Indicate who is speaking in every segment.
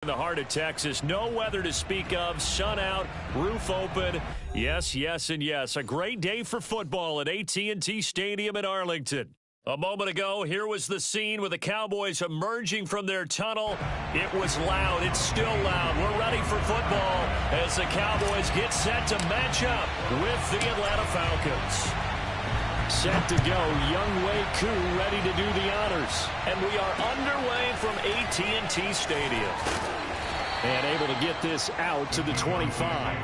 Speaker 1: In the heart of Texas, no weather to speak of, sun out, roof open. Yes, yes, and yes. A great day for football at AT&T Stadium in Arlington. A moment ago, here was the scene with the Cowboys emerging from their tunnel. It was loud. It's still loud. We're ready for football as the Cowboys get set to match up with the Atlanta Falcons. Set to go, Younghoe Koo ready to do the honors. And we are underway from AT&T Stadium. And able to get this out to the 25.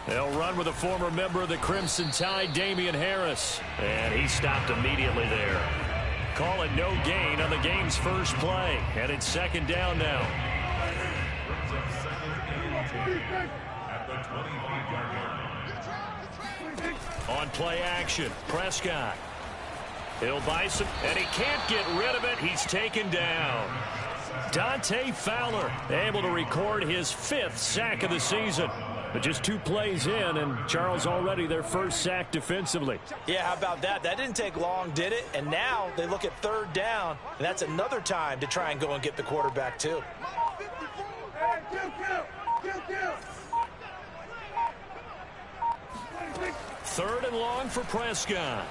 Speaker 1: They'll run with a former member of the Crimson Tide, Damian Harris. And he stopped immediately there. Call it no gain on the game's first play. And it's second down now. On play action, Prescott. He'll buy some, and he can't get rid of it. He's taken down. Dante Fowler able to record his 5th sack of the season. But just 2 plays in, and Charles already their first sack defensively.
Speaker 2: Yeah, how about that? That didn't take long, did it? And now they look at 3rd down, and that's another time to try and go and get the quarterback too.
Speaker 1: Third and long for Prescott.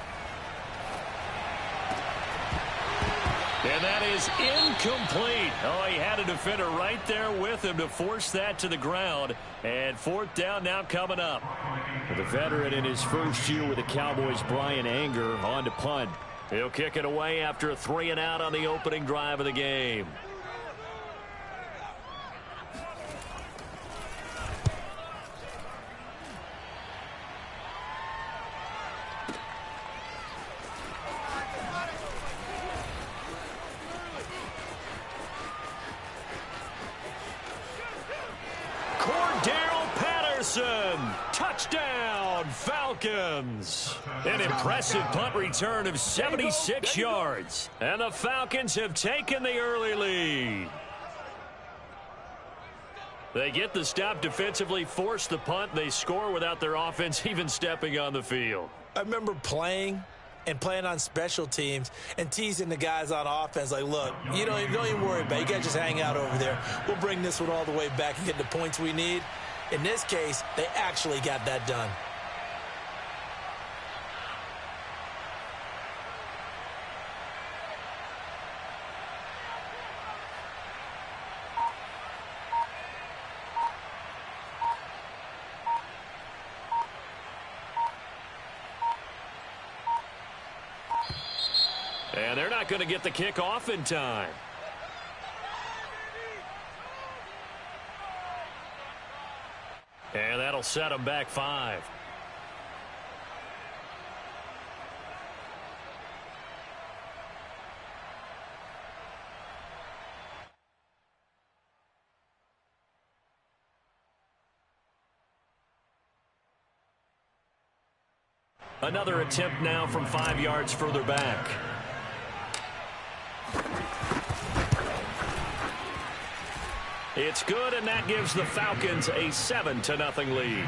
Speaker 1: And that is incomplete. Oh, he had a defender right there with him to force that to the ground. And 4th down now coming up. The veteran in his first year with the Cowboys, Brian Anger, on to punt. He'll kick it away after a 3-and-out on the opening drive of the game. Touchdown, Falcons. An impressive punt return of 76 yards. And the Falcons have taken the early lead. They get the stop defensively, force the punt. They score without their offense even stepping on the field.
Speaker 2: I remember playing on special teams and teasing the guys on offense like, look, you don't even worry about it. You guys just hang out over there. We'll bring this one all the way back and get the points we need. In this case, they actually got that done.
Speaker 1: And they're not going to get the kick off in time. And that'll set them back 5. Another attempt now from 5 yards further back. It's good, and that gives the Falcons a 7-0 lead.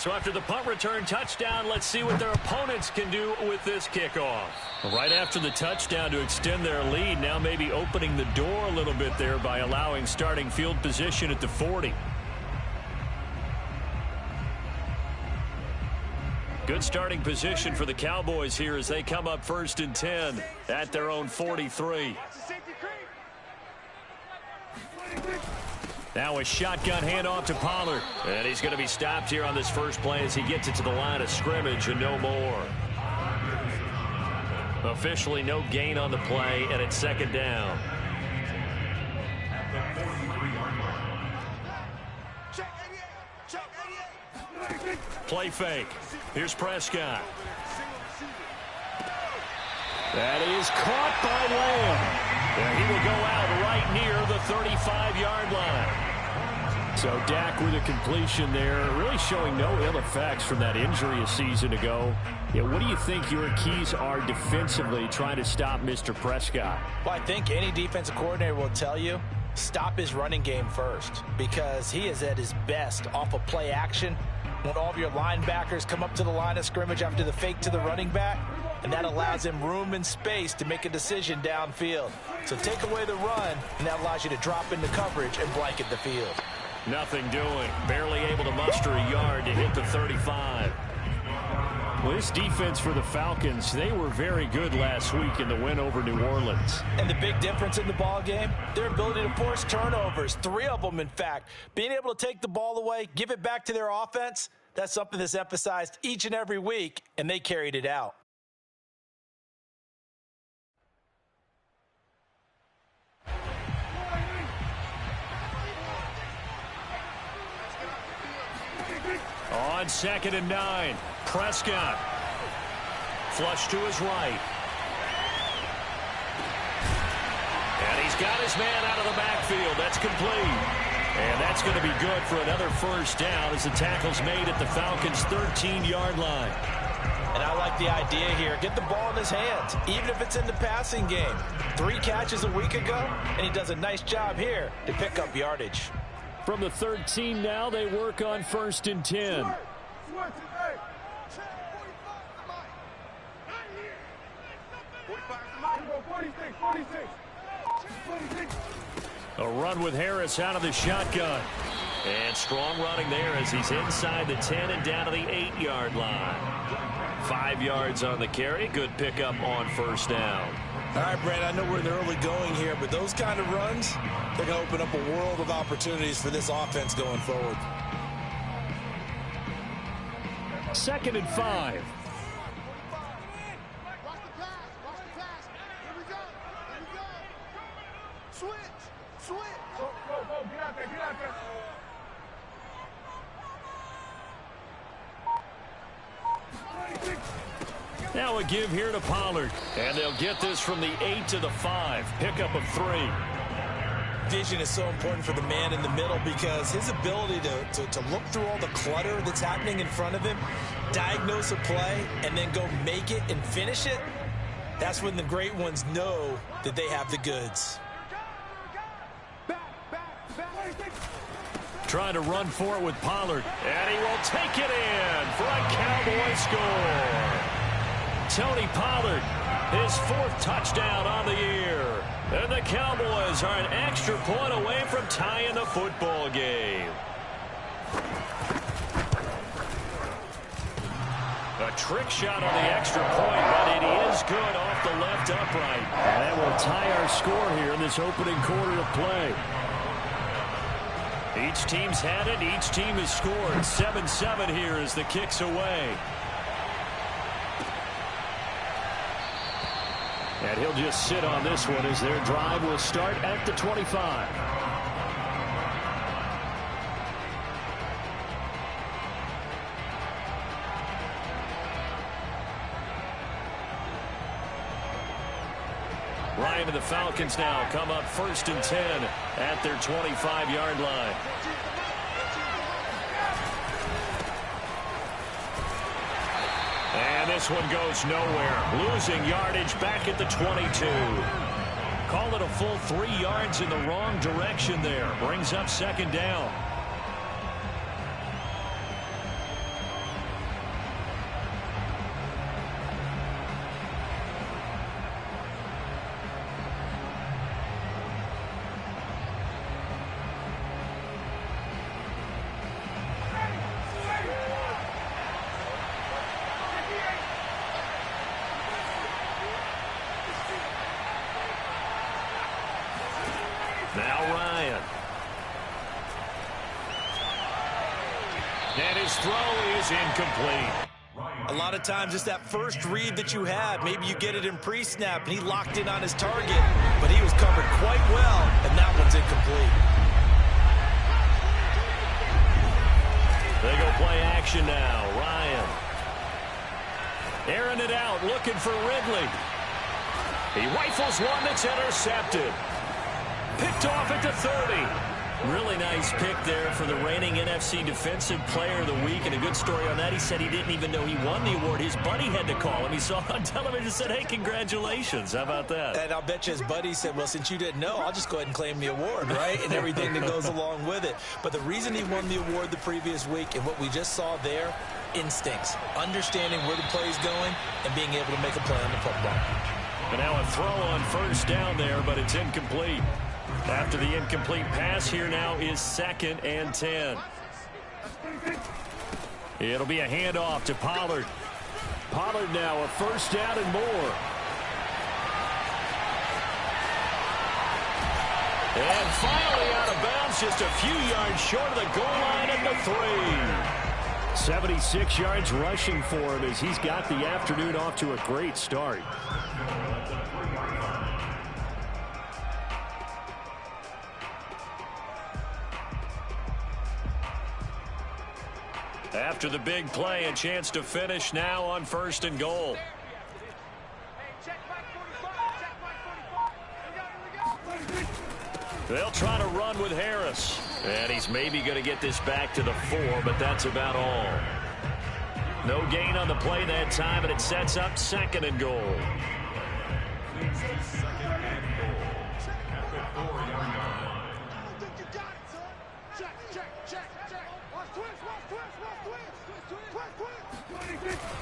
Speaker 1: So after the punt return touchdown, let's see what their opponents can do with this kickoff. Right after the touchdown to extend their lead, now maybe opening the door a little bit there by allowing starting field position at the 40. Good starting position for the Cowboys here as they come up 1st and 10 at their own 43. Now a shotgun handoff to Pollard. And he's going to be stopped here on this first play as he gets it to the line of scrimmage and no more. Officially no gain on the play, and it's 2nd down. Play fake. Here's Prescott. That is caught by Lamb. And he will go out right near the 35-yard line. So Dak with a completion there, really showing no ill effects from that injury a season ago. Yeah, what do you think your keys are defensively trying to stop Mr. Prescott?
Speaker 2: Well, I think any defensive coordinator will tell you, stop his running game first, because he is at his best off of play action when all of your linebackers come up to the line of scrimmage after the fake to the running back, and that allows him room and space to make a decision downfield. So take away the run, and that allows you to drop into coverage and blanket the field.
Speaker 1: Nothing doing. Barely able to muster a yard to hit the 35. Well, this defense for the Falcons, they were very good last week in the win over New Orleans.
Speaker 2: And the big difference in the ball game, their ability to force turnovers, 3 of them in fact. Being able to take the ball away, give it back to their offense, that's something that's emphasized each and every week, and they carried it out.
Speaker 1: On 2nd and 9, Prescott. Flush to his right. And he's got his man out of the backfield. That's complete. And that's going to be good for another first down as the tackle's made at the Falcons' 13-yard line.
Speaker 2: And I like the idea here. Get the ball in his hands, even if it's in the passing game. 3 catches a week ago, and he does a nice job here to pick up yardage.
Speaker 1: From the 13 now, they work on 1st and 10. A run with Harris out of the shotgun. And strong running there as he's inside the 10 and down to the 8-yard line. 5 yards on the carry. Good pickup on 1st down.
Speaker 2: All right, Brad, I know we're in the early going here, but those kind of runs, they're going to open up a world of opportunities for this offense going forward.
Speaker 1: 2nd and 5. Now a give here to Pollard. And they'll get this from the 8 to the 5. Pickup of 3.
Speaker 2: Vision is so important for the man in the middle because his ability to look through all the clutter that's happening in front of him, diagnose a play, and then go make it and finish it, that's when the great ones know that they have the goods.
Speaker 1: Trying to run for it with Pollard. And he will take it in for a Cowboy score. Tony Pollard, his 4th touchdown on the year. And the Cowboys are an extra point away from tying the football game. A trick shot on the extra point, but it is good off the left upright. And that will tie our score here in this opening quarter of play. Each team's had it. Each team has scored. 7-7 here as the kick's away. And he'll just sit on this one as their drive will start at the 25. Ryan and the Falcons now come up 1st and 10 at their 25-yard line. And this one goes nowhere. Losing yardage back at the 22. Call it a full 3 yards in the wrong direction there. Brings up 2nd down. throw is incomplete.
Speaker 2: A lot of times it's that first read that you have. Maybe you get it in pre-snap, and he locked in on his target, but he was covered quite well, and that one's incomplete.
Speaker 1: They go play action now. Ryan. Airing it out, looking for Ridley. He rifles one that's intercepted. Picked off at the 30. Really nice pick there for the reigning NFC Defensive Player of the Week. And a good story on that, he said he didn't even know he won the award. His buddy had to call him. He saw it on television and said, hey, congratulations. How about that?
Speaker 2: And I'll bet you his buddy said, well, since you didn't know, I'll just go ahead and claim the award, right? And everything that goes along with it. But the reason he won the award the previous week and what we just saw there, instincts, understanding where the play is going and being able to make a play on the football.
Speaker 1: And now a throw on first down there, but it's incomplete. After the incomplete pass, here now is 2nd and 10. It'll be a handoff to Pollard. Pollard now a first down and more. And finally out of bounds, just a few yards short of the goal line at the 3. 76 yards rushing for him as he's got the afternoon off to a great start. After the big play, a chance to finish now on 1st and goal. They'll try to run with Harris. And he's maybe going to get this back to the 4, but that's about all. No gain on the play that time, and it sets up 2nd and goal.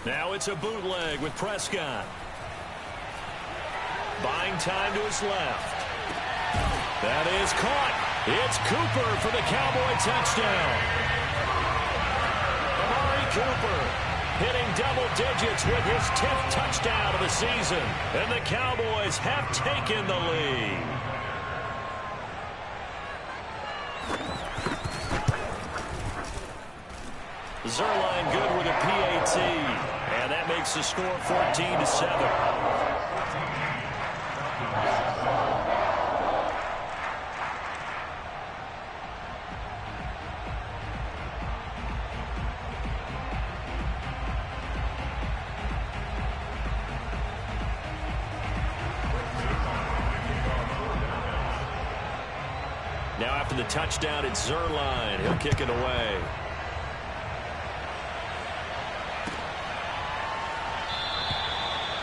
Speaker 1: Now it's a bootleg with Prescott. Buying time to his left. That is caught. It's Cooper for the Cowboy touchdown. Amari Cooper hitting double digits with his 10th touchdown of the season. And the Cowboys have taken the lead. Zerline good with a PAT. And that makes the score 14-7. Now after the touchdown, it's Zerline. He'll kick it away.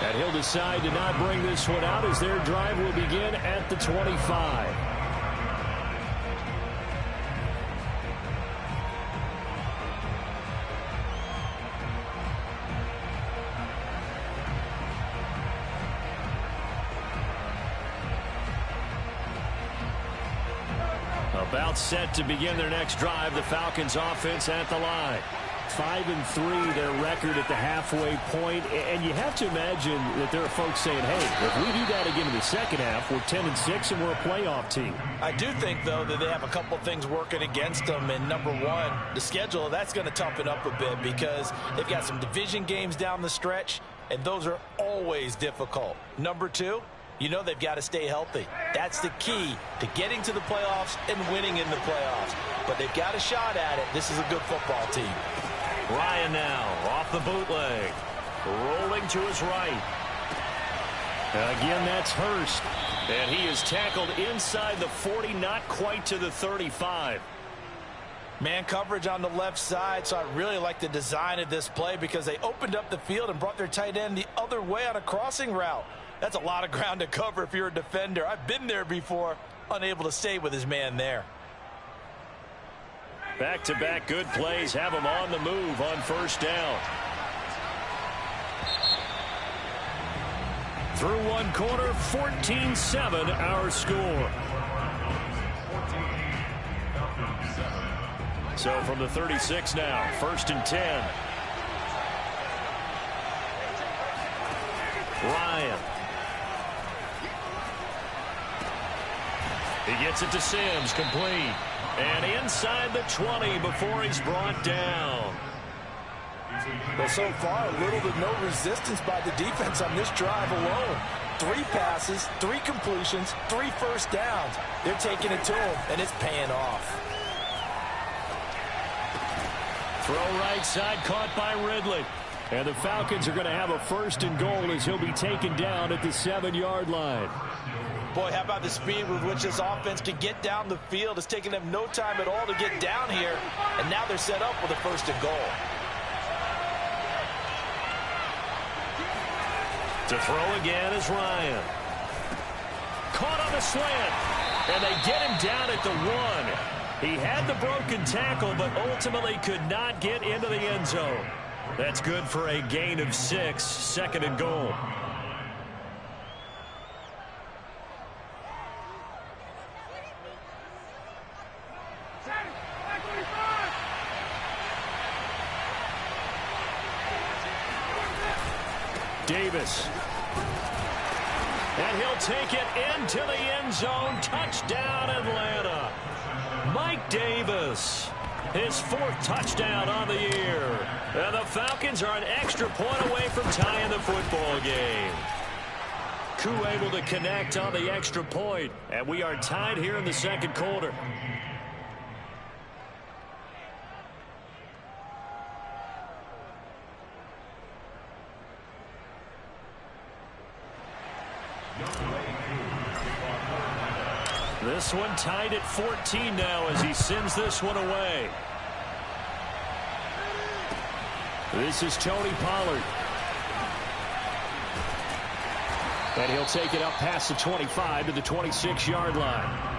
Speaker 1: And he'll decide to not bring this one out as their drive will begin at the 25. About set to begin their next drive. The Falcons offense at the line. 5-3 their record at the halfway point, and you have to imagine that there are folks saying, hey, if we do that again in the second half, we're 10-6 and we're a playoff team.
Speaker 2: I do think, though, that they have a couple things working against them, and number one, the schedule, that's going to toughen up a bit because they've got some division games down the stretch, and those are always difficult. Number two, you know they've got to stay healthy. That's the key to getting to the playoffs and winning in the playoffs. But they've got a shot at it. This is a good football team.
Speaker 1: Ryan now off the bootleg. Rolling to his right. Again, that's Hurst. And he is tackled inside the 40, not quite to the 35.
Speaker 2: Man coverage on the left side, so I really like the design of this play because they opened up the field and brought their tight end the other way on a crossing route. That's a lot of ground to cover if you're a defender. I've been there before, unable to stay with his man there.
Speaker 1: Back-to-back good plays have him on the move on first down. Through one quarter, 14-7 our score. So from the 36 now, 1st and 10. Ryan. He gets it to Sims, complete. And inside the 20 before he's brought down.
Speaker 2: Well, so far, little to no resistance by the defense on this drive alone. 3 passes, 3 completions, 3 first downs. They're taking it to him, and it's paying off.
Speaker 1: Throw right side, caught by Ridley. And the Falcons are going to have a 1st and goal as he'll be taken down at the 7-yard line.
Speaker 2: Boy, how about the speed with which this offense can get down the field? It's taking them no time at all to get down here, and now they're set up with a 1st and goal.
Speaker 1: To throw again is Ryan. Caught on the slant, and they get him down at the 1. He had the broken tackle, but ultimately could not get into the end zone. That's good for a gain of 6, 2nd and goal. Davis. And he'll take it into the end zone. Touchdown, Atlanta. Mike Davis. His 4th touchdown on the year. And the Falcons are an extra point away from tying the football game. Koo able to connect on the extra point. And we are tied here in the 2nd quarter. This one tied at 14 now as he sends this one away. This is Tony Pollard. And he'll take it up past the 25 to the 26-yard line.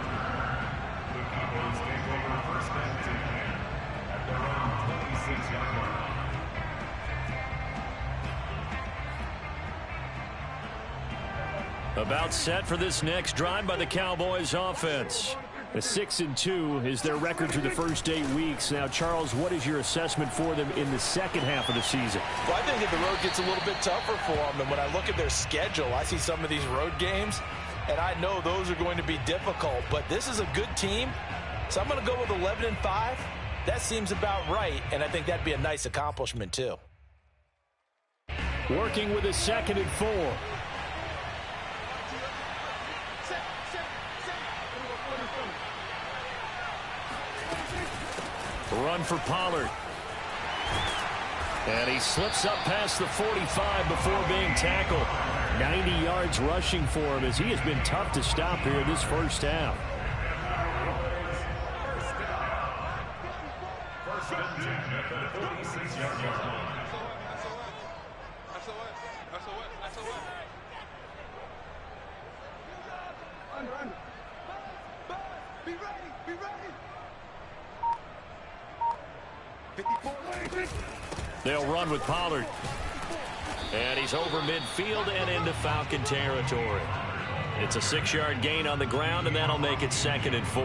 Speaker 1: About set for this next drive by the Cowboys offense. The 6-2 is their record through the first 8 weeks. Now, Charles, what is your assessment for them in the second half of the season?
Speaker 2: Well, I think that the road gets a little bit tougher for them. And when I look at their schedule, I see some of these road games, and I know those are going to be difficult. But this is a good team, so I'm going to go with 11-5. That seems about right, and I think that'd be a nice accomplishment, too.
Speaker 1: Working with a 2nd and 4. Run for Pollard. And he slips up past the 45 before being tackled. 90 yards rushing for him as he has been tough to stop here this first half. They'll run with Pollard. And he's over midfield and into Falcon territory. It's a 6-yard gain on the ground, and that'll make it 2nd and 4.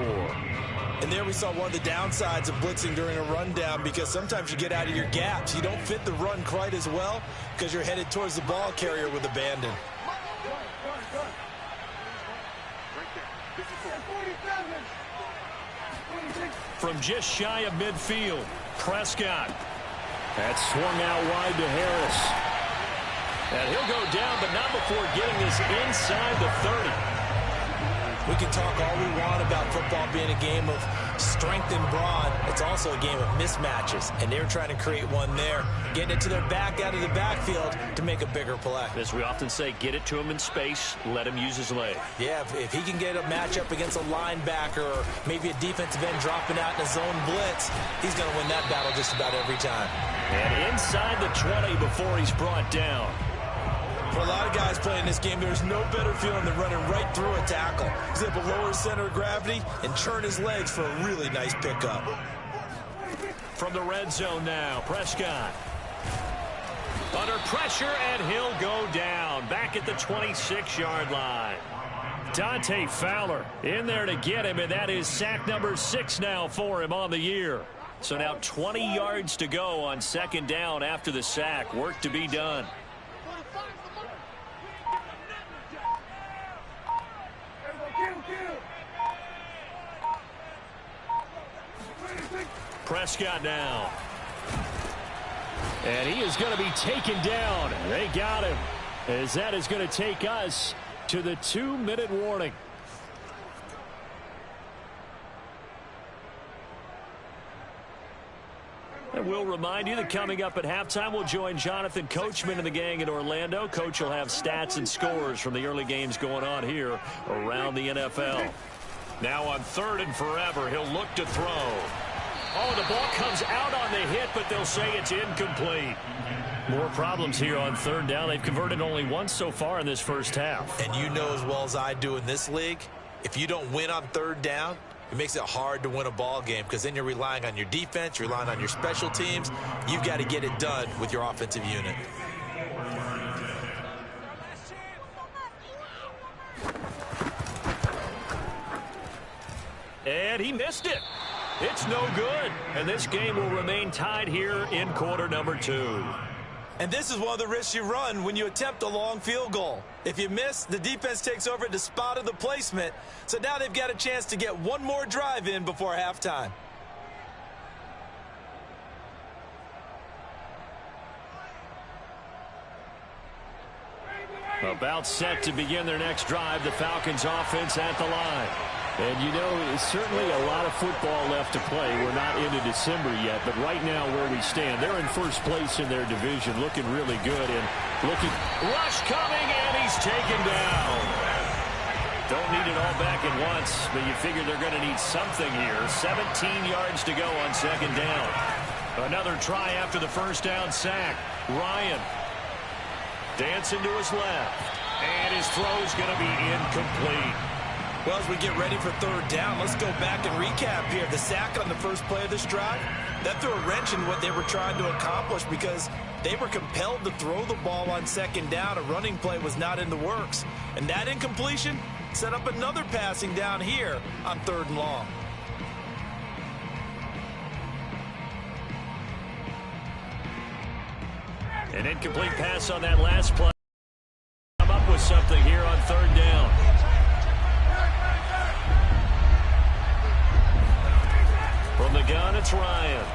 Speaker 2: And there we saw one of the downsides of blitzing during a rundown, because sometimes you get out of your gaps. You don't fit the run quite as well because you're headed towards the ball carrier with abandon.
Speaker 1: From just shy of midfield, Prescott. That's swung out wide to Harris. And he'll go down, but not before getting this inside the 30.
Speaker 2: We can talk all we want about football being a game of strength and brawn. It's also a game of mismatches, and they're trying to create one there, getting it to their back out of the backfield to make a bigger play.
Speaker 1: As we often say, get it to him in space, let him use his leg.
Speaker 2: Yeah, if he can get a matchup against a linebacker or maybe a defensive end dropping out in a zone blitz, he's going to win that battle just about every time.
Speaker 1: And inside the 20 before he's brought down.
Speaker 2: For a lot of guys playing this game, there's no better feeling than running right through a tackle. He's able to lower his center of gravity and turn his legs for a really nice pickup.
Speaker 1: From the red zone now, Prescott. Under pressure, and he'll go down. Back at the 26-yard line. Dante Fowler in there to get him, and that is sack number 6 now for him on the year. So now 20 yards to go on 2nd down after the sack. Work to be done. Prescott now. And he is going to be taken down. They got him, as that is going to take us to the 2-minute warning. And we'll remind you that coming up at halftime, we'll join Jonathan Coachman and the gang in Orlando. Coach will have stats and scores from the early games going on here around the NFL. Now on 3rd and forever, he'll look to throw. Oh, the ball comes out on the hit, but they'll say it's incomplete. More problems here on 3rd down. They've converted only once so far in this first half.
Speaker 2: And you know as well as I do in this league, if you don't win on 3rd down, it makes it hard to win a ball game because then you're relying on your defense, you're relying on your special teams. You've got to get it done with your offensive unit.
Speaker 1: And he missed it. It's no good. And this game will remain tied here in quarter number 2.
Speaker 2: And this is one of the risks you run when you attempt a long field goal. If you miss, the defense takes over at the spot of the placement. So now they've got a chance to get one more drive in before halftime.
Speaker 1: About set to begin their next drive, the Falcons offense at the line. And you know, it's certainly a lot of football left to play. We're not into December yet, but right now where we stand, they're in first place in their division, looking really good. And looking, rush coming, and he's taken down. Don't need it all back at once, but you figure they're going to need something here. 17 yards to go on 2nd down. Another try after the first down sack. Ryan dancing to his left, and his throw's going to be incomplete.
Speaker 2: Well, as we get ready for 3rd down, let's go back and recap here. The sack on the first play of this drive, that threw a wrench in what they were trying to accomplish because they were compelled to throw the ball on 2nd down. A running play was not in the works. And that incompletion set up another passing down here on 3rd and long.
Speaker 1: An incomplete pass on that last play. Come up with something here on 3rd down. From the gun, it's Ryan.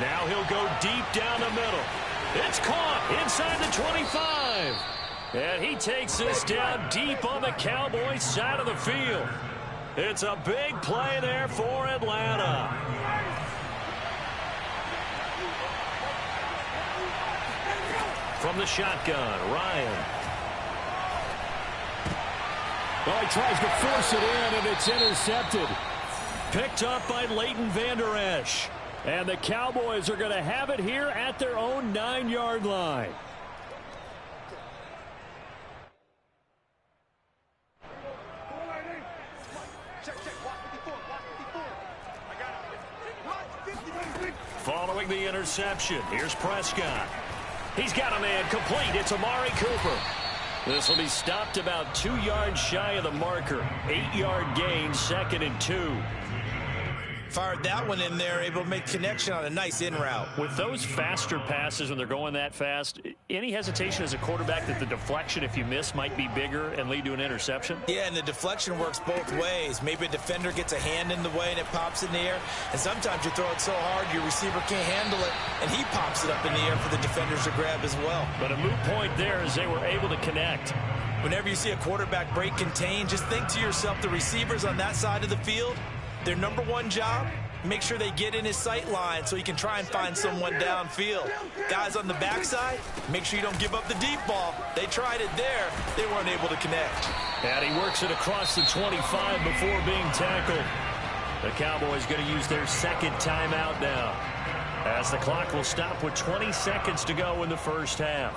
Speaker 1: Now he'll go deep down the middle. It's caught inside the 25. And he takes this down deep on the Cowboys side of the field. It's a big play there for Atlanta. From the shotgun, Ryan.
Speaker 3: Well, he tries to force it in, and it's intercepted.
Speaker 1: Picked up by Leighton Vander Esch. And the Cowboys are going to have it here at their own 9-yard line. Following the interception, here's Prescott. He's got a man complete. It's Amari Cooper. This will be stopped about 2 yards shy of the marker. 8-yard gain, 2nd and 2.
Speaker 2: Fired that one in there, able to make connection on a nice in route.
Speaker 1: With those faster passes when they're going that fast, any hesitation as a quarterback that the deflection, if you miss, might be bigger and lead to an interception?
Speaker 2: Yeah, and the deflection works both ways. Maybe a defender gets a hand in the way and it pops in the air. And sometimes you throw it so hard your receiver can't handle it, and he pops it up in the air for the defenders to grab as well.
Speaker 1: But a moot point there as they were able to connect.
Speaker 2: Whenever you see a quarterback break contain, just think to yourself, the receivers on that side of the field, their number one job, make sure they get in his sight line so he can try and find someone downfield. Guys on the backside, make sure you don't give up the deep ball. They tried it there. They weren't able to connect.
Speaker 1: And he works it across the 25 before being tackled. The Cowboys going to use their 2nd timeout now, as the clock will stop with 20 seconds to go in the first half.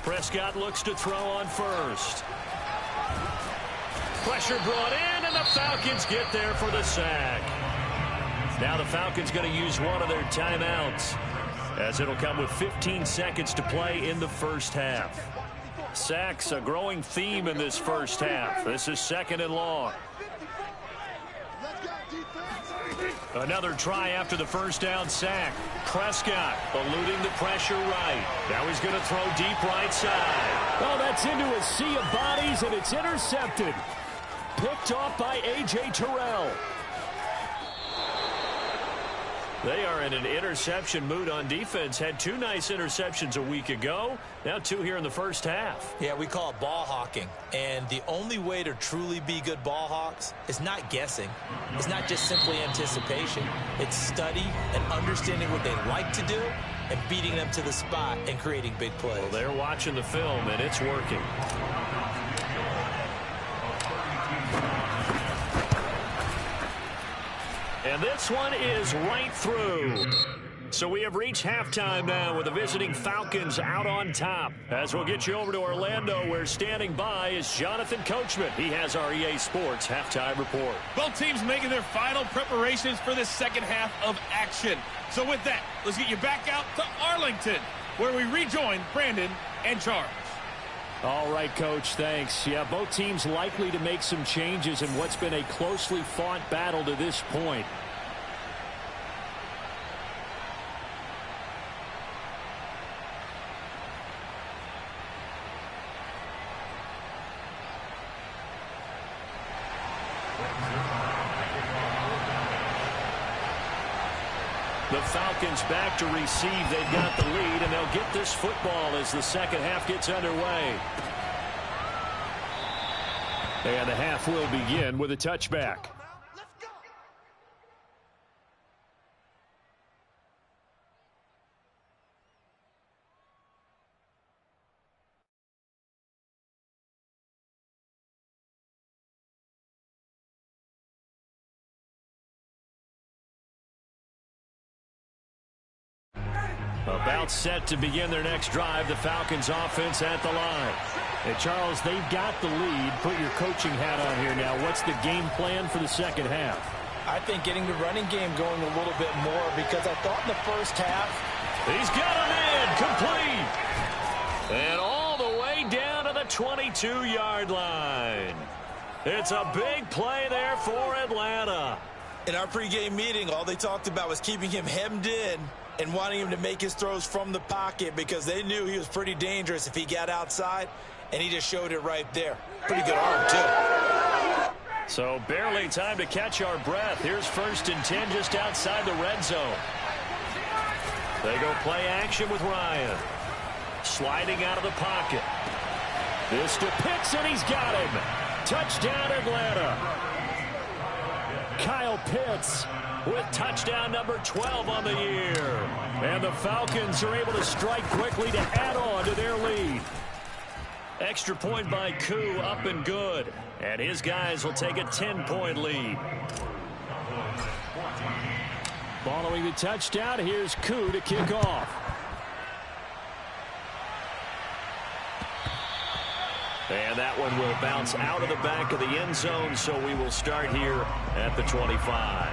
Speaker 1: Prescott looks to throw on first. Pressure brought in, and the Falcons get there for the sack. Now the Falcons going to use one of their timeouts, as it'll come with 15 seconds to play in the first half. Sacks, a growing theme in this first half. This is 2nd and long.
Speaker 4: Let's go, defense.
Speaker 1: Another try after the first down sack. Prescott eluding the pressure right. Now he's going to throw deep right side.
Speaker 3: Oh, that's into a sea of bodies, and it's intercepted. Picked off by A.J. Terrell.
Speaker 1: They are in an interception mood on defense. Had 2 nice interceptions a week ago. Now 2 here in the first half.
Speaker 2: Yeah, we call it ball hawking. And the only way to truly be good ball hawks is not guessing. It's not just simply anticipation. It's study and understanding what they like to do and beating them to the spot and creating big plays.
Speaker 1: Well, they're watching the film, and it's working. And this one is right through. So we have reached halftime now with the visiting Falcons out on top. As we'll get you over to Orlando, where standing by is Jonathan Coachman. He has our EA Sports halftime report.
Speaker 4: Both teams making their final preparations for the second half of action. So with that, let's get you back out to Arlington, where we rejoin Brandon and Charles.
Speaker 3: All right, Coach, thanks. Yeah, both teams likely to make some changes in what's been a closely fought battle to this point.
Speaker 1: The Falcons back to receive. They've got the lead, and they'll get this football as the second half gets underway.
Speaker 3: And the half will begin with a touchback.
Speaker 1: About set to begin their next drive. The Falcons offense at the line.
Speaker 3: Hey, Charles, they've got the lead. Put your coaching hat on here now. What's the game plan for the second half?
Speaker 2: I think getting the running game going a little bit more, because I thought in the first half.
Speaker 1: He's got him in. Complete. And all the way down to the 22-yard line. It's a big play there for Atlanta.
Speaker 2: In our pregame meeting, all they talked about was keeping him hemmed in and wanting him to make his throws from the pocket, because they knew he was pretty dangerous if he got outside, and he just showed it right there. Pretty good arm, too.
Speaker 1: So barely time to catch our breath. Here's 1st and 10 just outside the red zone. They go play action with Ryan. Sliding out of the pocket. This to Pitts, and he's got him. Touchdown, Atlanta.
Speaker 3: Kyle Pitts
Speaker 1: with touchdown number 12 on the year. And the Falcons are able to strike quickly to add on to their lead. Extra point by Koo, up and good. And his guys will take a 10-point lead.
Speaker 3: Following the touchdown, here's Koo to kick off.
Speaker 1: And that one will bounce out of the back of the end zone, so we will start here at the 25.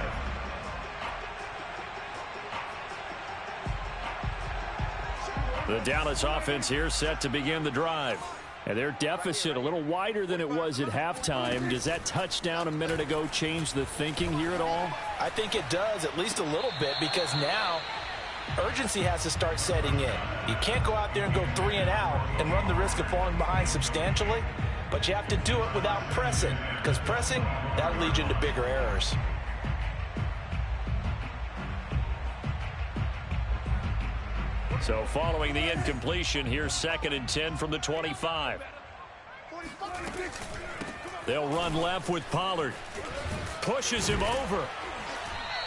Speaker 1: The Dallas offense here set to begin the drive.
Speaker 3: And their deficit a little wider than it was at halftime. Does that touchdown a minute ago change the thinking here at all?
Speaker 2: I think it does, at least a little bit, because now urgency has to start setting in. You can't go out there and go 3 and out and run the risk of falling behind substantially, but you have to do it without pressing, because pressing, that leads you into bigger errors.
Speaker 1: So following the incompletion, here's 2nd and 10 from the 25. They'll run left with Pollard. Pushes him over.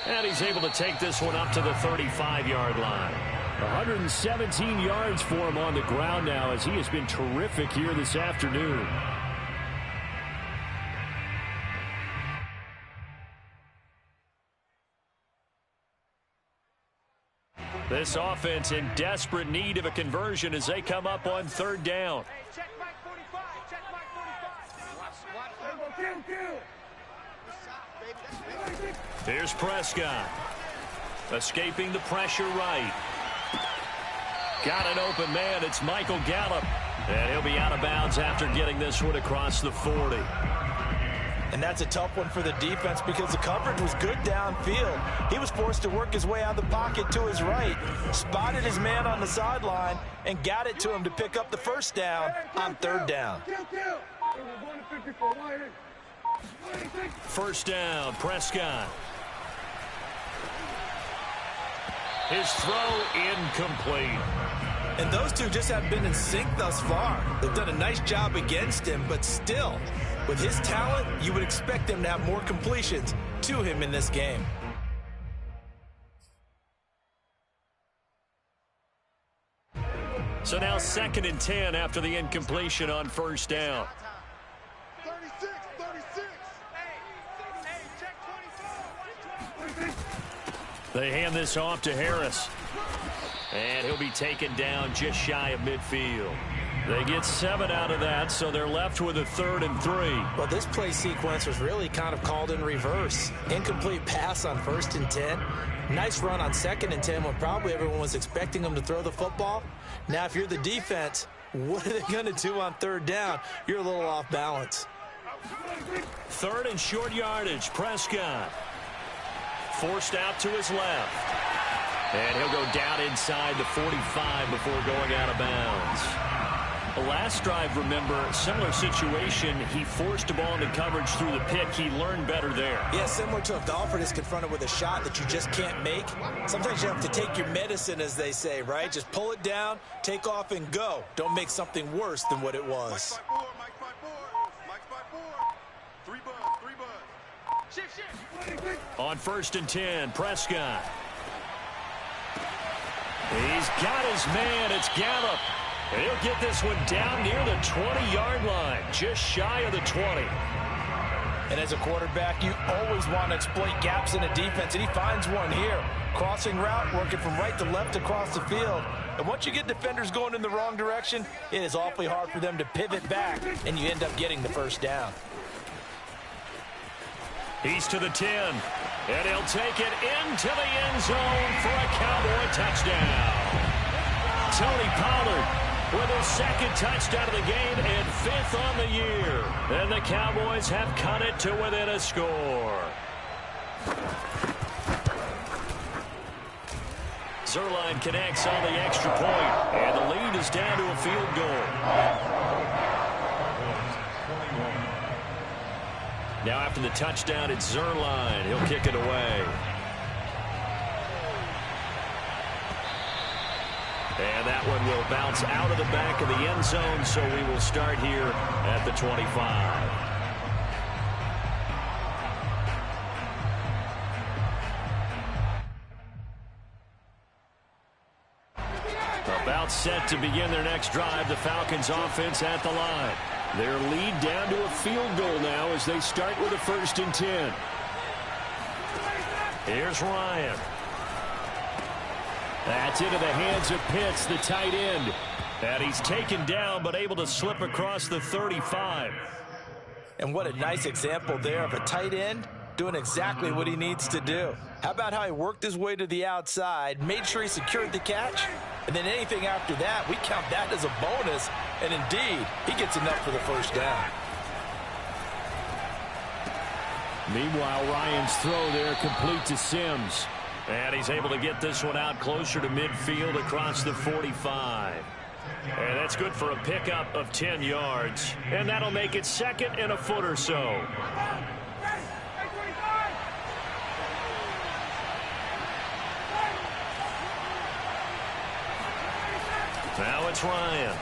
Speaker 1: And he's able to take this one up to the 35-yard line.
Speaker 3: 117 yards for him on the ground now, as he has been terrific here this afternoon.
Speaker 1: This offense in desperate need of a conversion as they come up on 3rd down. Here's Prescott. Escaping the pressure right. Got an open man. It's Michael Gallup. And he'll be out of bounds after getting this one across the 40.
Speaker 2: And that's a tough one for the defense because the coverage was good downfield. He was forced to work his way out of the pocket to his right, spotted his man on the sideline, and got it to him to pick up the first down on third down.
Speaker 1: First down, Prescott. His throw incomplete.
Speaker 2: And those two just haven't been in sync thus far. They've done a nice job against him, but still, with his talent, you would expect them to have more completions to him in this game.
Speaker 1: So now 2nd and 10 after the incompletion on first down.
Speaker 5: 36, 36. Hey, check 24.
Speaker 1: They hand this off to Harris. And he'll be taken down just shy of midfield. They get 7 out of that, so they're left with a 3rd and 3.
Speaker 2: Well, this play sequence was really kind of called in reverse. Incomplete pass on 1st and 10. Nice run on 2nd and 10 when probably everyone was expecting them to throw the football. Now, if you're the defense, what are they going to do on 3rd down? You're a little off balance.
Speaker 1: 3rd and short yardage, Prescott. Forced out to his left. And he'll go down inside the 45 before going out of bounds. The last drive, remember, similar situation. He forced a ball into coverage through the pick. He learned better there.
Speaker 2: Yeah, similar to if Alfred is confronted with a shot that you just can't make. Sometimes you have to take your medicine, as they say, right? Just pull it down, take off, and go. Don't make something worse than what it was.
Speaker 5: Mike's by four. 3 buds. Shift.
Speaker 1: On 1st and 10, Prescott. He's got his man. It's Gallup. And he'll get this one down near the 20-yard line, just shy of the 20.
Speaker 2: And as a quarterback, you always want to exploit gaps in a defense, and he finds one here. Crossing route, working from right to left across the field. And once you get defenders going in the wrong direction, it is awfully hard for them to pivot back, and you end up getting the first down.
Speaker 1: He's to the 10, and he'll take it into the end zone for a Cowboy touchdown. Tony Pollard with his 2nd touchdown of the game and 5th on the year. And the Cowboys have cut it to within a score. Zerline connects on the extra point, and the lead is down to a field goal. Now after the touchdown, it's Zerline. He'll kick it away. And that one will bounce out of the back of the end zone, so we will start here at the 25. About set to begin their next drive, the Falcons offense at the line. Their lead down to a field goal now as they start with a 1st and 10. Here's Ryan. That's into the hands of Pitts, the tight end. And he's taken down but able to slip across the 35.
Speaker 2: And what a nice example there of a tight end doing exactly what he needs to do. How about how he worked his way to the outside, made sure he secured the catch, and then anything after that, we count that as a bonus. And indeed, he gets enough for the first down.
Speaker 3: Meanwhile, Ryan's throw there complete to Sims.
Speaker 1: And he's able to get this one out closer to midfield across the 45. And that's good for a pickup of 10 yards. And that'll make it 2nd and a foot or so. Now it's Ryan.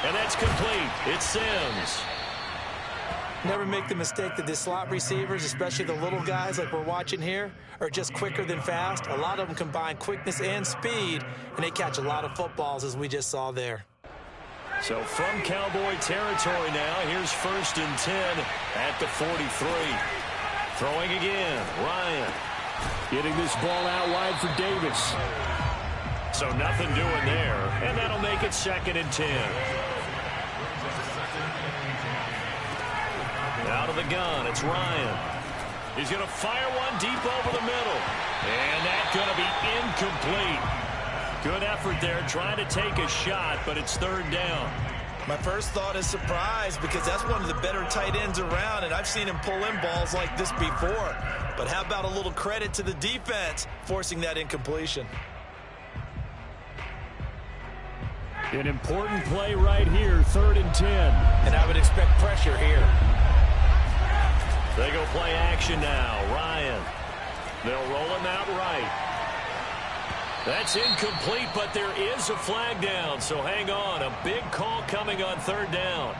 Speaker 1: And that's complete. It's Sims.
Speaker 2: Never make the mistake that the slot receivers, especially the little guys like we're watching here, are just quicker than fast. A lot of them combine quickness and speed, and they catch a lot of footballs, as we just saw there.
Speaker 1: So from Cowboy territory now, here's 1st and 10 at the 43. Throwing again, Ryan.
Speaker 3: Getting this ball out wide for Davis.
Speaker 1: So nothing doing there, and that'll make it 2nd and 10. Out of the gun, it's Ryan. He's going to fire one deep over the middle. And that's going to be incomplete. Good effort there trying to take a shot, but it's 3rd down.
Speaker 2: My first thought is surprise because that's one of the better tight ends around, and I've seen him pull in balls like this before. But how about a little credit to the defense forcing that incompletion?
Speaker 3: An important play right here, 3rd and 10.
Speaker 2: And I would expect pressure here.
Speaker 1: They go play action now. Ryan. They'll roll him out right. That's incomplete, but there is a flag down, so hang on. A big call coming on 3rd down.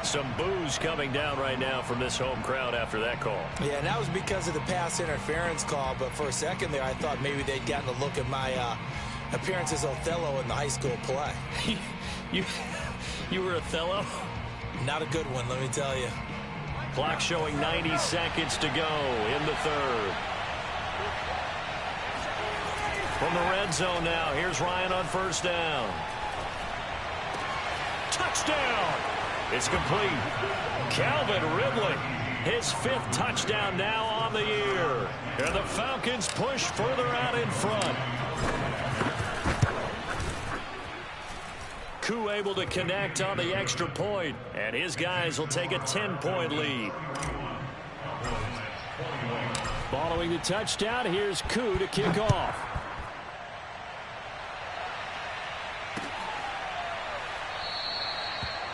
Speaker 1: Some boos coming down right now from this home crowd after that call.
Speaker 2: Yeah, and that was because of the pass interference call, but for a second there I thought maybe they'd gotten a look at my appearance as Othello in the high school play.
Speaker 1: You were Othello?
Speaker 2: Not a good one, let me tell you.
Speaker 1: Clock showing 90 seconds to go in the 3rd. From the red zone now, here's Ryan on 1st down. Touchdown! It's complete. Calvin Ridley, his 5th touchdown now on the year. And the Falcons push further out in front. Koo able to connect on the extra point, and his guys will take a 10-point lead.
Speaker 3: Following the touchdown, here's Koo to kick off.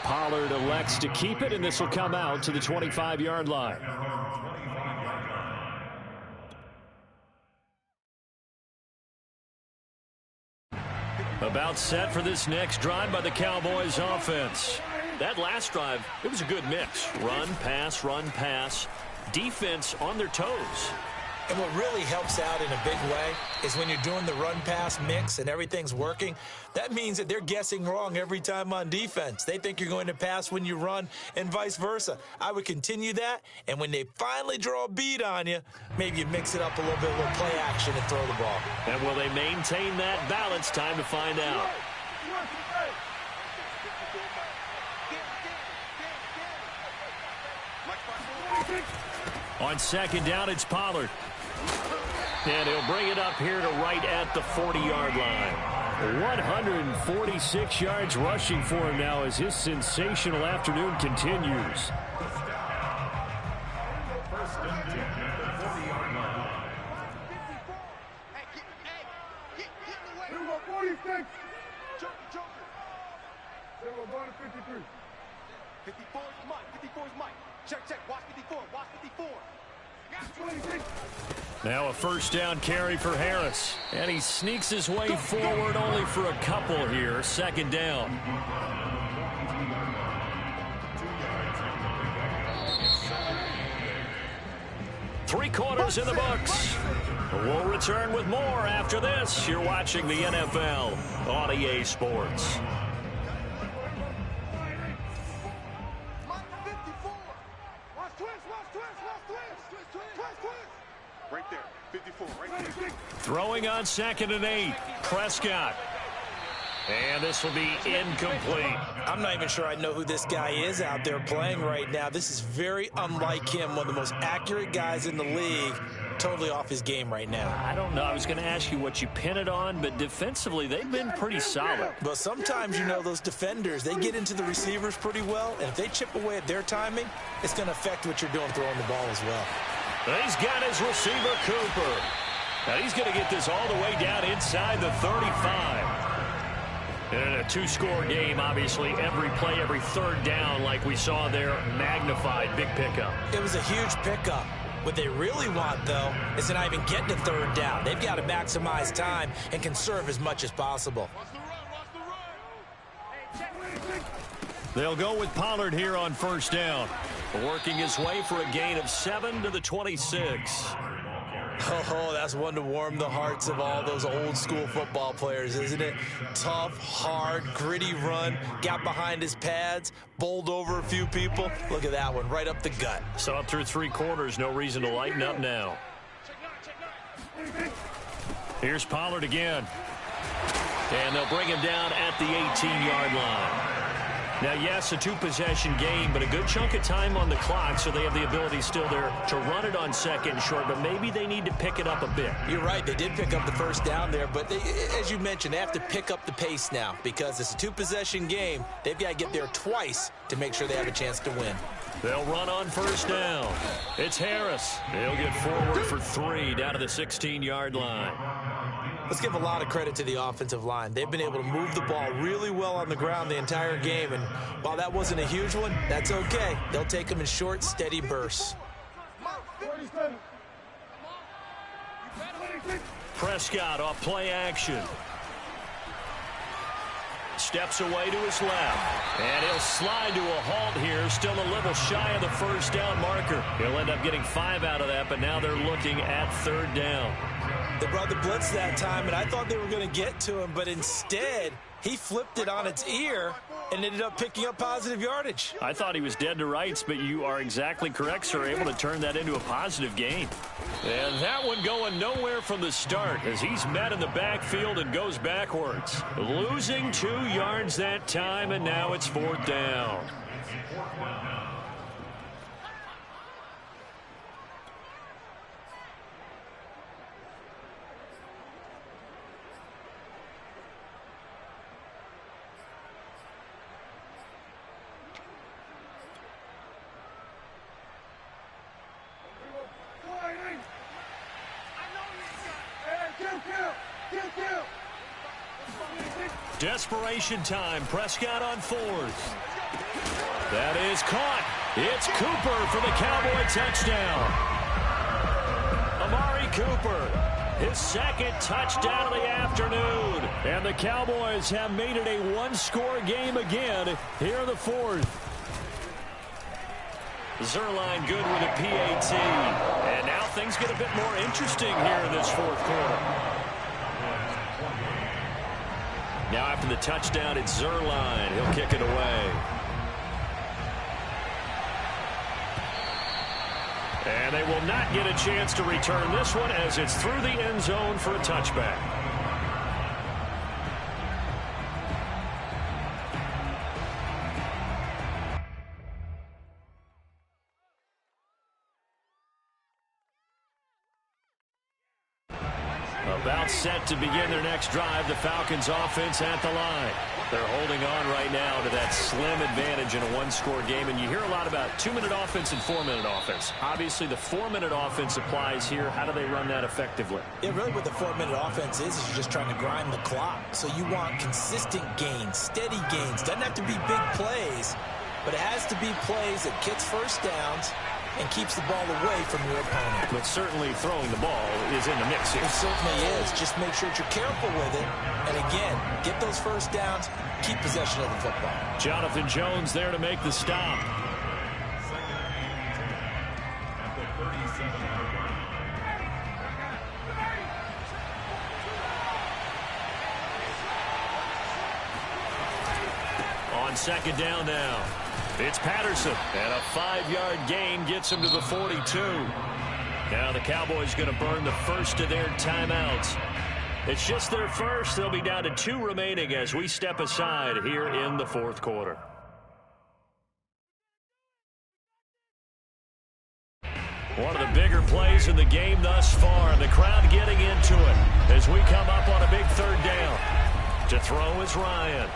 Speaker 3: Pollard elects to keep it, and this will come out to the 25-yard line. About set for this next drive by the Cowboys offense. That last drive, it was a good mix. Run, pass, defense on their toes.
Speaker 2: And what really helps out in a big way is when you're doing the run-pass mix and everything's working, that means that they're guessing wrong every time on defense. They think you're going to pass when you run and vice versa. I would continue that, and when they finally draw a beat on you, maybe you mix it up a little bit, a little play action and throw the ball.
Speaker 1: And will they maintain that balance? Time to find out. On 2nd down, it's Pollard. And he'll bring it up here to right at the 40-yard line. 146 yards rushing for him now as his sensational afternoon continues. Now a 1st down carry for Harris. And he sneaks his way forward only for a couple here. 2nd down. Three quarters in the books. We'll return with more after this. You're watching the NFL on EA Sports.
Speaker 5: Right there, 54, right there.
Speaker 1: Throwing on 2nd and 8. Prescott. And this will be incomplete.
Speaker 2: I'm not even sure I know who this guy is out there playing right now. This is very unlike him, one of the most accurate guys in the league. Totally off his game right now.
Speaker 1: I don't know. I was going to ask you what you pin it on, but defensively, they've been pretty solid.
Speaker 2: But sometimes, you know, those defenders, they get into the receivers pretty well, and if they chip away at their timing, it's going to affect what you're doing throwing the ball as well.
Speaker 1: He's got his receiver, Cooper. Now he's going to get this all the way down inside the 35. And in a two-score game, obviously, every play, every 3rd down, like we saw there, magnified. Big pickup.
Speaker 2: It was a huge pickup. What they really want, though, is to not even get to 3rd down. They've got to maximize time and conserve as much as possible.
Speaker 1: They'll go with Pollard here on 1st down. Working his way for a gain of 7 to the 26.
Speaker 2: Oh, that's one to warm the hearts of all those old school football players, isn't it? Tough, hard, gritty run, got behind his pads, bowled over a few people. Look at that one, right up the gut.
Speaker 1: So up through 3 quarters, no reason to lighten up now. Here's Pollard again. And they'll bring him down at the 18-yard line. Now, yes, a two-possession game, but a good chunk of time on the clock, so they have the ability still there to run it on second and short, but maybe they need to pick it up a bit.
Speaker 2: You're right. They did pick up the first down there, but as you mentioned, they have to pick up the pace now because it's a two-possession game. They've got to get there twice to make sure they have a chance to win.
Speaker 1: They'll run on first down. It's Harris. He'll get forward for 3 down to the 16-yard line.
Speaker 2: Let's give a lot of credit to the offensive line. They've been able to move the ball really well on the ground the entire game, and while that wasn't a huge one, that's okay. They'll take them in short, steady bursts.
Speaker 1: Prescott off play action. Steps away to his left. And he'll slide to a halt here. Still a little shy of the first down marker. He'll end up getting 5 out of that, but now they're looking at 3rd down.
Speaker 2: They brought the blitz that time, and I thought they were going to get to him, but instead he flipped it on its ear and ended up picking up positive yardage.
Speaker 1: I thought he was dead to rights, but you are exactly correct, sir. Able to turn that into a positive gain. And that one going nowhere from the start as he's met in the backfield and goes backwards. Losing 2 yards that time, and now it's 4th down. Desperation time. Prescott on 4th. That is caught. It's Cooper for the Cowboy touchdown. Amari Cooper, his 2nd touchdown of the afternoon. And the Cowboys have made it a 1-score game again here in the 4th. Zerline good with a PAT. And now things get a bit more interesting here in this 4th quarter. Now after the touchdown, it's Zerline. He'll kick it away. And they will not get a chance to return this one as it's through the end zone for a touchback. About set to begin their next drive, the Falcons offense at the line. They're holding on right now to that slim advantage in a 1-score game, and you hear a lot about 2-minute offense and 4-minute offense. Obviously, the 4-minute offense applies here. How do they run that effectively?
Speaker 2: Yeah, really what the 4-minute offense is you're just trying to grind the clock. So you want consistent gains, steady gains. Doesn't have to be big plays, but it has to be plays that gets first downs and keeps the ball away from your opponent.
Speaker 1: But certainly throwing the ball is in the mix here.
Speaker 2: It certainly is. Just make sure that you're careful with it. And again, get those first downs, keep possession of the football.
Speaker 1: Jonathan Jones there to make the stop. On 2nd down now. It's Patterson, and a 5-yard gain gets him to the 42. Now the Cowboys going to burn the first of their timeouts. It's just their first. They'll be down to 2 remaining as we step aside here in the 4th quarter. One of the bigger plays in the game thus far. The crowd getting into it as we come up on a big 3rd down. To throw is Ryan.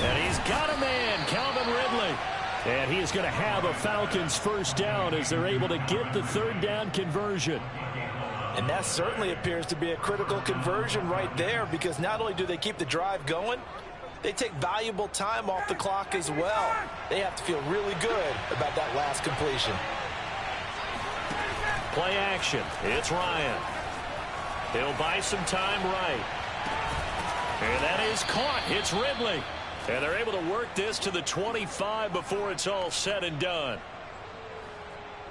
Speaker 1: And he's got a man, Calvin Ridley. And he is going to have a Falcons first down as they're able to get the 3rd down conversion.
Speaker 2: And that certainly appears to be a critical conversion right there, because not only do they keep the drive going, they take valuable time off the clock as well. They have to feel really good about that last completion.
Speaker 1: Play action. It's Ryan. He'll buy some time right. And that is caught. It's Ridley. And they're able to work this to the 25 before it's all said and done.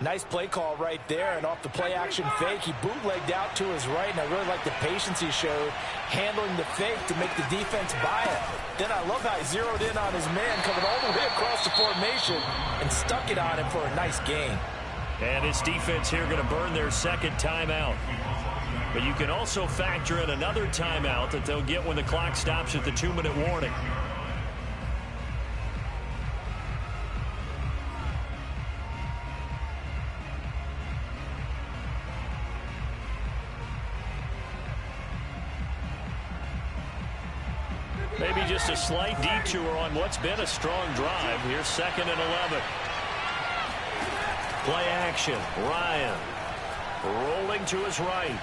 Speaker 2: Nice play call right there, and off the play action fake, he bootlegged out to his right, and I really like the patience he showed handling the fake to make the defense buy it. Then I love how he zeroed in on his man coming all the way across the formation and stuck it on him for a nice gain.
Speaker 1: And this defense here going to burn their 2nd timeout. But you can also factor in another timeout that they'll get when the clock stops at the 2-minute warning. Maybe just a slight detour on what's been a strong drive. Here's 2nd and 11. Play action. Ryan rolling to his right.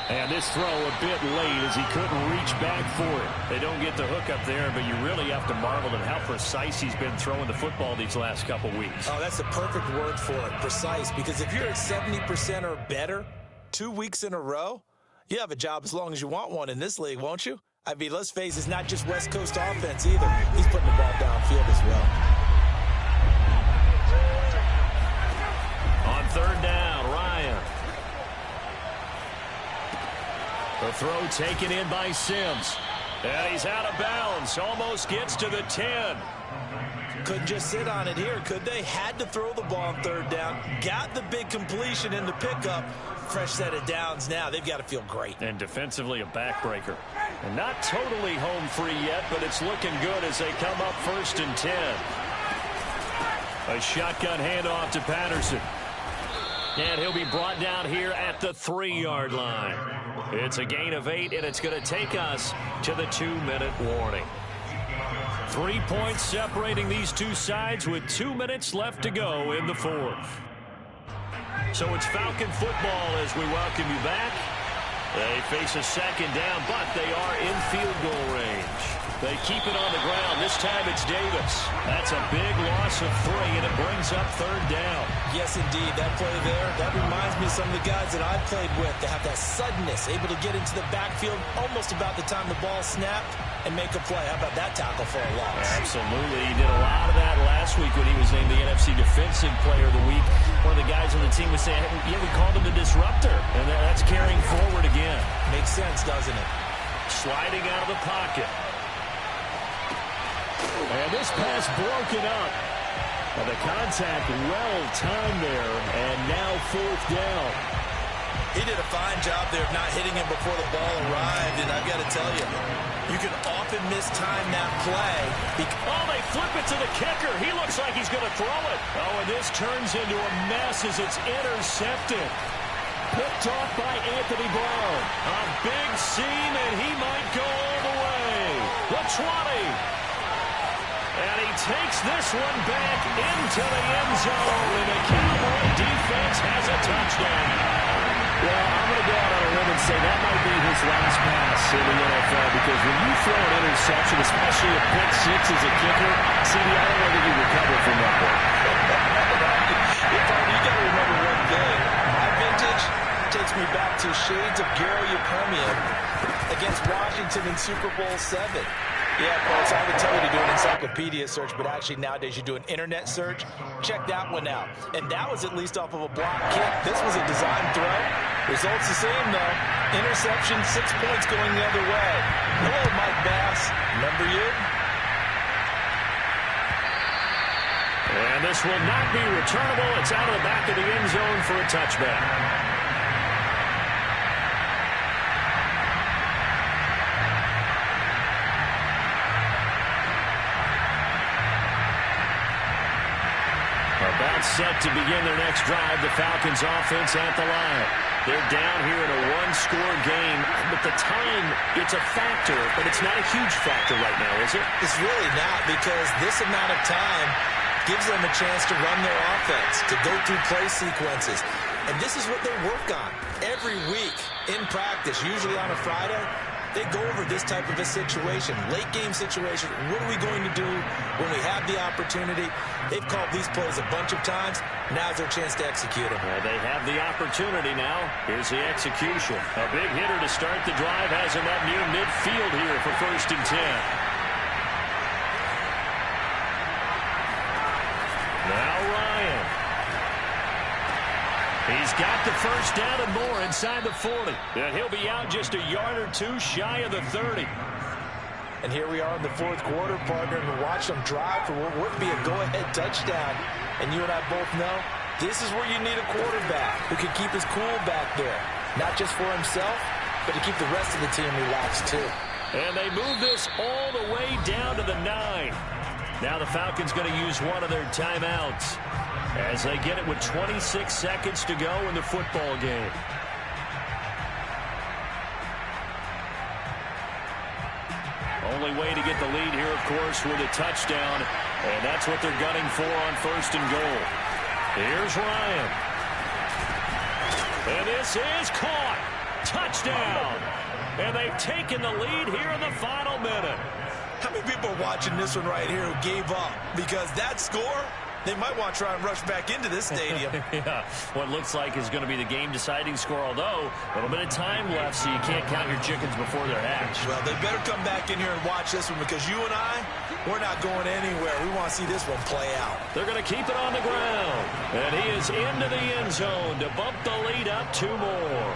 Speaker 1: And this throw a bit late as he couldn't reach back for it. They don't get the hook up there, but you really have to marvel at how precise he's been throwing the football these last couple weeks.
Speaker 2: Oh, that's the perfect word for it, precise. Because if you're at 70% or better 2 weeks in a row, you have a job as long as you want one in this league, won't you? I mean, let's face it, it's not just West Coast offense either. He's putting the ball downfield as well.
Speaker 1: On 3rd down, Ryan. The throw taken in by Sims. And he's out of bounds. Almost gets to the 10.
Speaker 2: Couldn't just sit on it here, could they? Had to throw the ball on 3rd down. Got the big completion in the pickup. Fresh set of downs now. They've got to feel great.
Speaker 1: And defensively a backbreaker. And not totally home free yet, but it's looking good as they come up 1st and 10. A shotgun handoff to Patterson. And he'll be brought down here at the 3-yard line. It's a gain of 8, and it's going to take us to the 2-minute warning. 3 points separating these two sides with 2 minutes left to go in the 4th. So it's Falcon football as we welcome you back. They face a 2nd down, but they are in field goal range. They keep it on the ground. This time it's Davis. That's a big loss of 3, and it brings up 3rd down.
Speaker 2: Yes, indeed. That play there, that reminds me of some of the guys that I played with. They have that suddenness, able to get into the backfield almost about the time the ball snapped and make a play. How about that tackle for a loss?
Speaker 1: Absolutely. He did a lot of that last week when he was named the NFC Defensive Player of the Week. One of the guys on the team was saying, yeah, we called him the disruptor, and that's carrying forward again.
Speaker 2: Makes sense, doesn't it?
Speaker 1: Sliding out of the pocket. And this pass broken up. And the contact well timed there, and now 4th down.
Speaker 2: He did a fine job there of not hitting him before the ball arrived, and I've got to tell you, you can often mistime that play.
Speaker 1: Oh, they flip it to the kicker. He looks like he's going to throw it. Oh, and this turns into a mess as it's intercepted. Picked off by Anthony Brown. A big seam, and he might go all the way. The 20. And he takes this one back into the end zone, and the Cowboy defense has a touchdown.
Speaker 3: Well, I'm going to go out on a limb and say that might be his last pass in the NFL, because when you throw an interception, especially a pick 6 as a kicker, CD, I don't know that you recover from that one.
Speaker 2: You got to remember one thing. My vintage takes me back to shades of Garo Yepremian against Washington in Super Bowl 7. Yeah, folks, I would tell you to do an encyclopedia search, but actually nowadays you do an internet search. Check that one out. And that was at least off of a block kick. This was a design throw. Results the same, though. Interception, 6 points going the other way. Hello, Mike Bass. Remember you?
Speaker 1: And this will not be returnable. It's out of the back of the end zone for a touchback. About set to begin their next drive, the Falcons offense at the line. They're down here in a one-score game, but the time, it's a factor, but it's not a huge factor right now, is it?
Speaker 2: It's really not, because this amount of time gives them a chance to run their offense, to go through play sequences. And this is what they work on every week in practice, usually on a Friday. They go over this type of a situation, late game situation. What are we going to do when we have the opportunity? They've called these plays a bunch of times. Now's their chance to execute them.
Speaker 1: Well, they have the opportunity now. Here's the execution. A big hitter to start the drive has him up near midfield here for 1st and 10. Now Ryan. He's got the 1st down and more inside the 40. And he'll be out just a yard or two shy of the 30.
Speaker 2: And here we are in the 4th quarter, partner, and watch them drive for what would be a go-ahead touchdown. And you and I both know This is where you need a quarterback who can keep his cool back there. Not just for himself, but to keep the rest of the team relaxed too.
Speaker 1: And they move this all the way down to the 9. Now the Falcons going to use one of their timeouts as they get it with 26 seconds to go in the football game. Only way to get the lead here, of course, with a touchdown. And that's what they're gunning for on 1st and goal. Here's Ryan. And this is caught. Touchdown. And they've taken the lead here in the final minute.
Speaker 2: How many people are watching this one right here who gave up? Because that score, they might want to try and rush back into this stadium.
Speaker 1: Yeah, what looks like is going to be the game-deciding score, although a little bit of time left, so you can't count your chickens before they're hatched.
Speaker 2: Well, they better come back in here and watch this one, because you and I, we're not going anywhere. We want to see this one play out.
Speaker 1: They're going to keep it on the ground. And he is into the end zone to bump the lead up 2 more.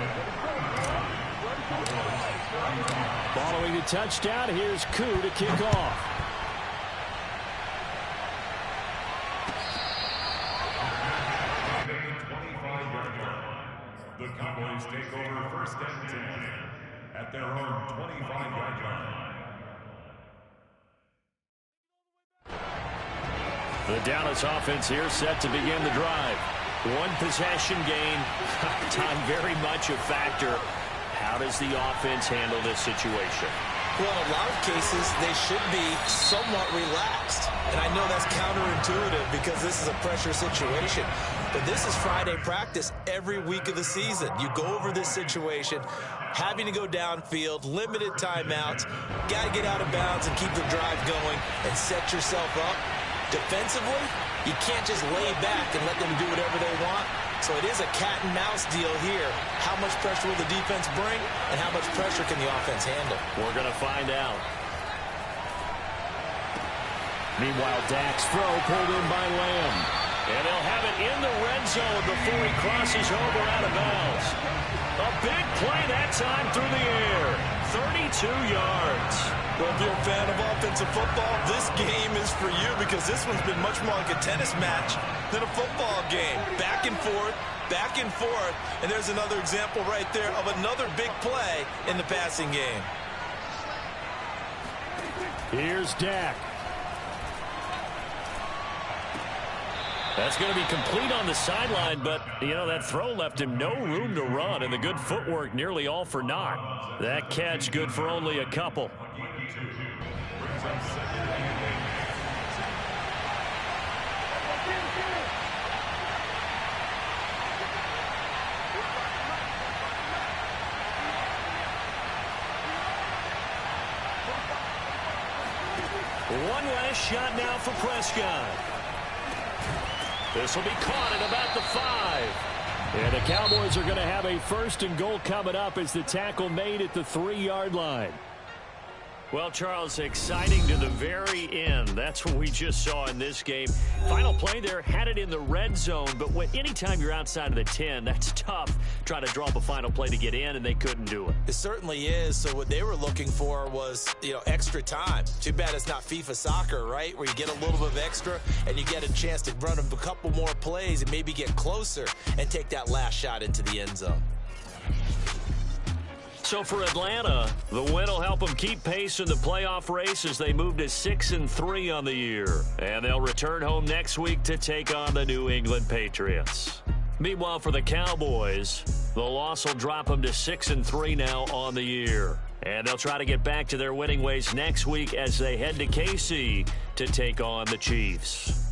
Speaker 1: Following the touchdown, here's Koo to kick off.
Speaker 6: The Cowboys take over 1st and 10 at their own 25-yard line.
Speaker 1: The Dallas offense here set to begin the drive. 1 possession gain. Time very much a factor. How does the offense handle this situation?
Speaker 2: Well, in a lot of cases, they should be somewhat relaxed. And I know that's counterintuitive because this is a pressure situation. But this is Friday practice every week of the season. You go over this situation, having to go downfield, limited timeouts, got to get out of bounds and keep the drive going and set yourself up. Defensively, you can't just lay back and let them do whatever they want. So it is a cat-and-mouse deal here. How much pressure will the defense bring, and how much pressure can the offense handle?
Speaker 1: We're going to find out. Meanwhile, Dak's throw pulled in by Lamb. And they'll have it in the red zone before he crosses over out of bounds. A big play that time through the air. 32 yards.
Speaker 2: Well, if you're a fan of offensive football, this game is for you because this one's been much more like a tennis match than a football game. Back and forth, and there's another example right there of another big play in the passing game.
Speaker 1: Here's Dak. That's going to be complete on the sideline, but, you know, that throw left him no room to run, and the good footwork nearly all for naught. That catch good for only a couple. One last shot now for Prescott. This will be caught at about the 5. And the Cowboys are going to have a 1st and goal coming up as the tackle made at the 3-yard line. Well, Charles, exciting to the very end. That's what we just saw in this game. Final play there, had it in the red zone, but anytime you're outside of the 10, that's tough. Trying to draw up a final play to get in, and they couldn't do it.
Speaker 2: It certainly is. So what they were looking for was, extra time. Too bad it's not FIFA soccer, right, where you get a little bit of extra and you get a chance to run a couple more plays and maybe get closer and take that last shot into the end zone.
Speaker 1: So for Atlanta, the win will help them keep pace in the playoff race as they move to 6-3 on the year. And they'll return home next week to take on the New England Patriots. Meanwhile, for the Cowboys, the loss will drop them to 6-3 now on the year. And they'll try to get back to their winning ways next week as they head to KC to take on the Chiefs.